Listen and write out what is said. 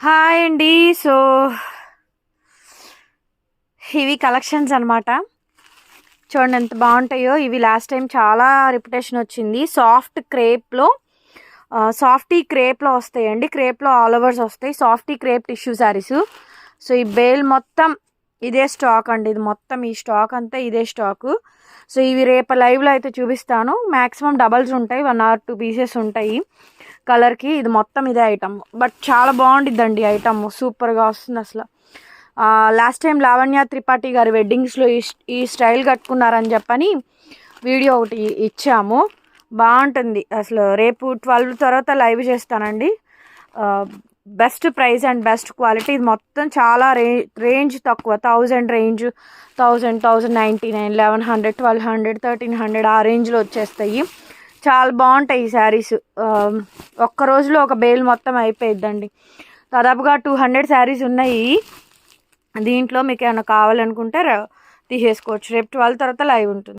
Hi అండి. So ఇవి collections అనమాట. చూడండి ఎంత బాగుంటాయో. ఇవి లాస్ట్ టైం చాలా రిప్యుటేషన్ వచ్చింది. సాఫ్టీ క్రేప్లో వస్తాయండి. క్రేప్లో ఆల్ ఓవర్స్ వస్తాయి. Softy crepe tissue saris. So ఈ బేల్ మొత్తం ఇదే స్టాక్ అండి. ఇది మొత్తం ఈ స్టాక్ అంతా ఇదే స్టాకు. సో ఇవి రేపు లైవ్లో అయితే చూపిస్తాను. మ్యాక్సిమం డబల్స్ ఉంటాయి, 1 or 2 పీసెస్ ఉంటాయి కలర్కి. ఇది మొత్తం ఇదే ఐటమ్, బట్ చాలా బాగుండిద్దండి ఐటమ్. సూపర్గా వస్తుంది అసలు. లాస్ట్ టైం లావణ్య త్రిపాఠి గారి వెడ్డింగ్స్లో ఈ స్టైల్ కట్టుకున్నారని చెప్పని వీడియో ఒకటి ఇచ్చాము. బాగుంటుంది అసలు. రేపు 12 తర్వాత లైవ్ చేస్తానండి. Best price and best quality. ఇది మొత్తం చాలా రేంజ్ తక్కువ, 1000 రేంజ్, 1000, 1099, 1100, 1200, 1300 ఆ రేంజ్లో వచ్చేస్తాయి. చాలా బాగుంటాయి ఈ శారీస్. ఒక్క రోజులో ఒక బేల్ మొత్తం అయిపోయిద్దండి. దాదాపుగా 200 శారీస్ ఉన్నాయి. దీంట్లో మీకు ఏమైనా కావాలనుకుంటే తీసేసుకోవచ్చు. రేపు 12 తర్వాత లైవ్ ఉంటుంది.